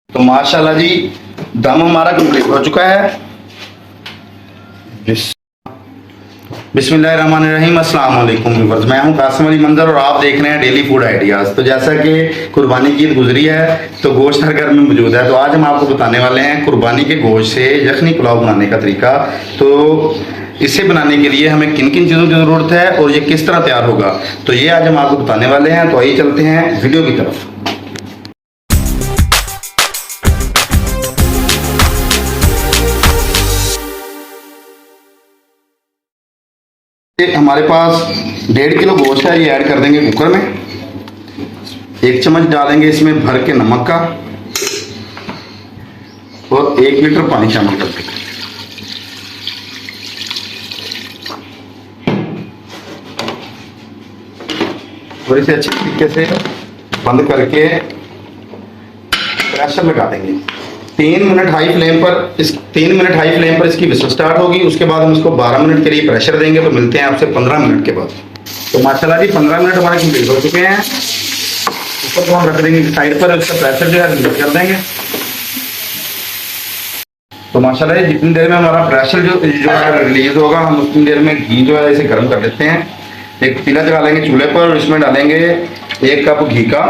तो माशाल्लाह जी दम हमारा कंप्लीट हो चुका है। बिस्मिल्लाहिर्रहमानिर्रहीम, अस्सलाम वालेकुम व्यूअर्स। मैं हूं कासिम अली मंजर और आप देख रहे हैं डेली फूड आइडियाज़। तो जैसा कि कुर्बानी की ईद गुजरी है तो गोश्त हर घर में मौजूद है। तो आज हम आपको बताने वाले हैं कुर्बानी के गोश्त से यखनी पुलाव बनाने का तरीका। तो इसे बनाने के लिए हमें किन किन चीज़ों की ज़रूरत है और ये किस तरह तैयार होगा, तो ये आज हम आपको बताने वाले हैं। तो आइए चलते हैं वीडियो की तरफ। हमारे पास 1.5 किलो गोश्त है, ये ऐड कर देंगे कुकर में। 1 चम्मच डालेंगे इसमें भर के नमक का और 1 लीटर पानी शामिल कर देंगे। और इसे अच्छे तरीके से बंद करके प्रेशर लगा देंगे। 3 मिनट हाई फ्लेम पर इसकी विसल स्टार्ट होगी। उसके बाद हम इसको 12 मिनट के लिए प्रेशर देंगे। तो मिलते हैं आपसे 15 मिनट के बाद। तो माशाल्लाह जी 15 मिनट हमारे कंप्लीट हो चुके हैं। ऊपर को हम रख देंगे साइड पर, इसका प्रेशर जो है रिलीज कर देंगे। तो माशाल्लाह जी जितनी देर में हमारा प्रेशर जो है रिलीज होगा, हम उतनी देर में घी जो है इसे गर्म कर लेते हैं। एक पतीला जला लेंगे चूल्हे पर और इसमें डालेंगे 1 कप घी का।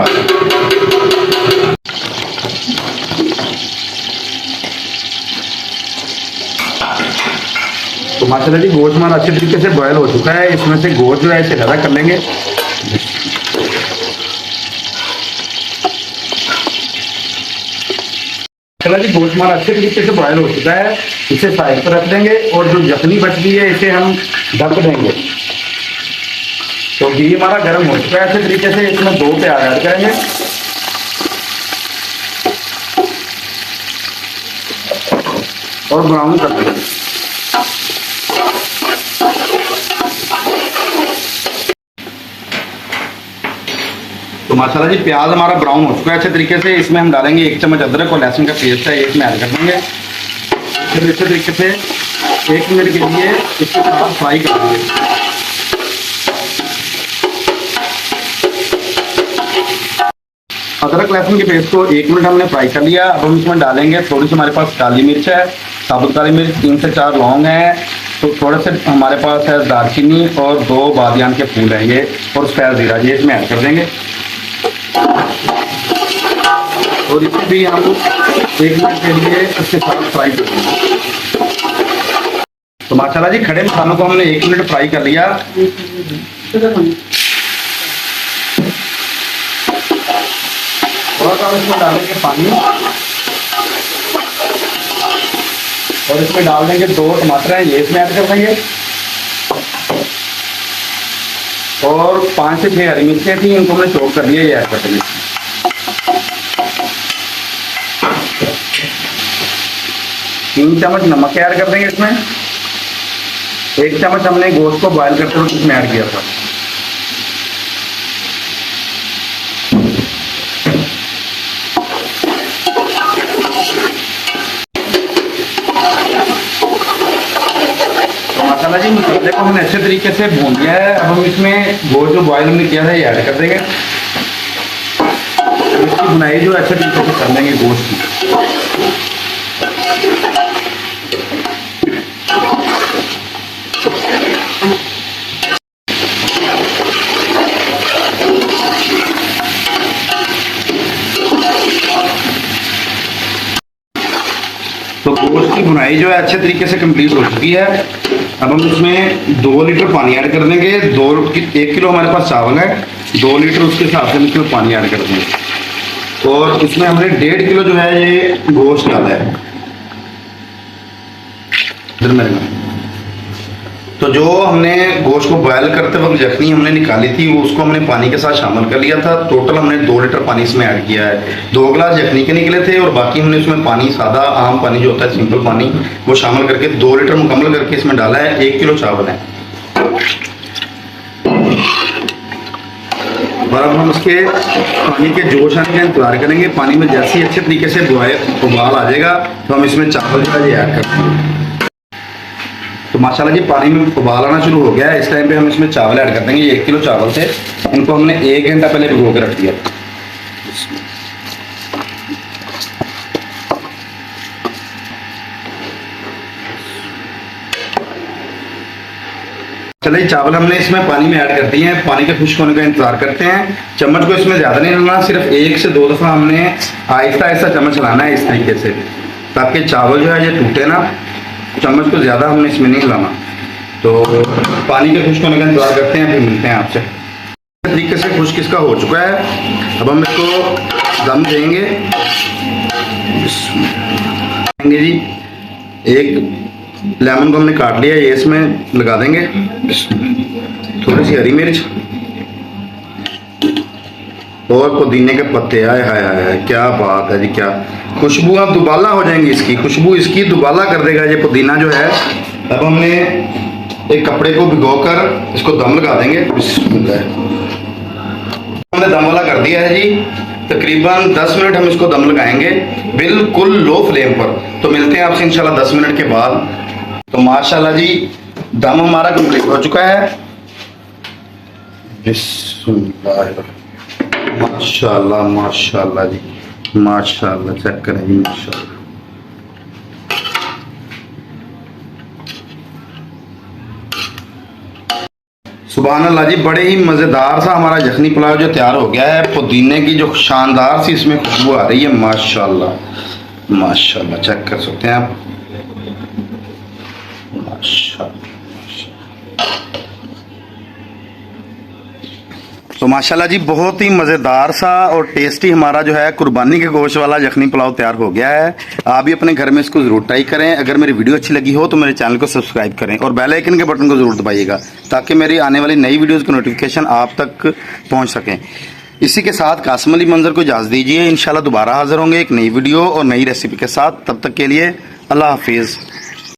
तो माशाल्लाह जी गोश्त हमारा अच्छे तरीके से बॉयल हो चुका है। इसमें से गोश्त जो है इसे ज़्यादा कर लेंगे। माशाल्लाह जी गोश्त हमारा अच्छे तरीके से बॉयल हो चुका है। इसे साइड पर रख देंगे और जो यखनी बच गई है इसे हम ढक देंगे। तो घी हमारा गर्म हो चुका है अच्छे तरीके से। इसमें 2 प्याज ऐड करेंगे और ब्राउन कर देंगे। तो माशाल्लाह जी प्याज हमारा ब्राउन हो चुका है अच्छे तरीके से। इसमें हम डालेंगे 1 चम्मच अदरक और लहसुन का पेस्ट है, इसमें ऐड कर देंगे। फिर अच्छे तरीके से 1 मिनट के लिए इसके साथ फ्राई कर देंगे। अदरक लहसुन के पेस्ट को 1 मिनट हमने फ्राई कर लिया। अब हम इसमें डालेंगे थोड़ी सी, हमारे पास काली मिर्च है, साबुत काली मिर्च 3 से 4 लौंग है, तो थोड़े से हमारे पास है दालचीनी और 2 बादियान के फूल हैं ये, और सफ़ेद जीरा ये इसमें ऐड कर देंगे। और इसे भी हम 1 मिनट के लिए इसके साथ फ्राई कर देंगे। तो माशाल्लाह जी खड़े मसालों को हमने 1 मिनट फ्राई कर लिया। थोड़ा सा इसमें डालेंगे पानी और इसमें डाल देंगे 2 टमाटर हैं, ये इसमें ऐड कर देंगे। और 5 से 6 हरी मिर्चें थी, इनको हमने चॉप कर लिया, ये ऐड कर देंगे। 3 चम्मच नमक ऐड कर देंगे इसमें। 1 चम्मच हमने गोश्त को बॉयल करते हुए इसमें ऐड किया था। माशाल्लाह जी मसाले को हमने अच्छे तरीके से भून लिया है। अब हम इसमें गोश्त जो बॉयल हमने किया था ये ऐड कर देंगे। इसकी बुनाई जो अच्छे तरीके से कर देंगे गोश्त की। तो गोश्त की बुनाई जो है अच्छे तरीके से कंप्लीट हो चुकी है। अब हम इसमें 2 लीटर पानी ऐड कर देंगे। 1 किलो हमारे पास चावल है, 2 लीटर उसके हिसाब से हम इसमें पानी ऐड कर देंगे। और इसमें हमने 1.5 किलो जो है ये गोश्त डाला है। इधर मेरे में तो जो हमने गोश्त को बॉयल करते वक्त यखनी हमने निकाली थी, वो उसको हमने पानी के साथ शामिल कर लिया था। टोटल हमने 2 लीटर पानी इसमें ऐड किया है। 2 गिलास यखनी के निकले थे और बाकी हमने इसमें पानी, सादा आम पानी जो होता है सिंपल पानी, वो शामिल करके 2 लीटर मुकम्मल करके इसमें डाला है। 1 किलो चावल है। और अब हम इसके पानी के जोश आने का इंतजार करेंगे। पानी में जैसे ही अच्छे तरीके से उबाल आ जाएगा तो हम इसमें चावल जो है ये ऐड करते हैं। तो माशाल्लाह जी पानी में उबाल आना शुरू हो गया है। इस टाइम पे हम इसमें चावल ऐड कर देंगे। ये 1 किलो चावल थे, इनको हमने 1 घंटा पहले भिगो के रख दिया। चलिए चावल हमने इसमें पानी में ऐड कर दिए हैं। पानी के खुश्क होने का इंतजार करते हैं। चम्मच को इसमें ज़्यादा नहीं हिलाना, सिर्फ 1 से 2 दफ़ा हमने आहिस्ता आहिस्ता चम्मच हिलाना है इस तरीके से, ताकि चावल जो है ये टूटे ना। चम्मच को ज़्यादा हमने इसमें नहीं हिलाना। तो पानी के खुश्क होने का इंतजार करते हैं, फिर मिलते हैं आपसे। इस तरीके से खुश्क इसका हो चुका है। अब हम इसको दम देंगे जी। एक लेमन को हमने काट लिया, ये इसमें लगा देंगे। थोड़ी सी हरी मिर्च और पुदीने के पत्ते। आए हाय हाय, क्या बात है जी, क्या खुशबू अब दुबाला हो जाएंगी इसकी। खुशबू इसकी दुबाला कर देगा ये पुदीना जो है। अब हमने एक कपड़े को भिगोकर इसको दम लगा देंगे। हमने दम वाला कर दिया है जी। तकरीबन 10 मिनट हम इसको दम लगाएंगे, बिल्कुल लो फ्लेम पर। तो मिलते हैं आपसे इंशाल्लाह 10 मिनट के बाद। तो माशाल्लाह जी दम हमारा कंप्लीट हो चुका है। बिस्मिल्लाह, माशाल्लाह माशाल्लाह जी, माशाल्लाह। चेक करें जी, माशाल्लाह। सुभान अल्लाह जी, बड़े ही मज़ेदार सा हमारा यखनी पुलाव जो तैयार हो गया है। पुदीने की जो शानदार सी इसमें खुशबू आ रही है, माशाल्लाह माशाल्लाह। चेक कर सकते हैं आप, माशाल्लाह। तो माशाल्लाह जी बहुत ही मज़ेदार सा और टेस्टी हमारा जो है कुर्बानी के गोश्त वाला यखनी पुलाव तैयार हो गया है। आप भी अपने घर में इसको ज़रूर ट्राई करें। अगर मेरी वीडियो अच्छी लगी हो तो मेरे चैनल को सब्सक्राइब करें और बेल आइकन के बटन को ज़रूर दबाइएगा, ताकि मेरी आने वाली नई वीडियोज़ की नोटिफिकेशन आप तक पहुँच सकें। इसी के साथ कासिम अली मंजर को इजाज़त दीजिए। इंशाल्लाह दोबारा हाजिर होंगे एक नई वीडियो और नई रेसिपी के साथ। तब तक के लिए अल्लाह हाफिज़।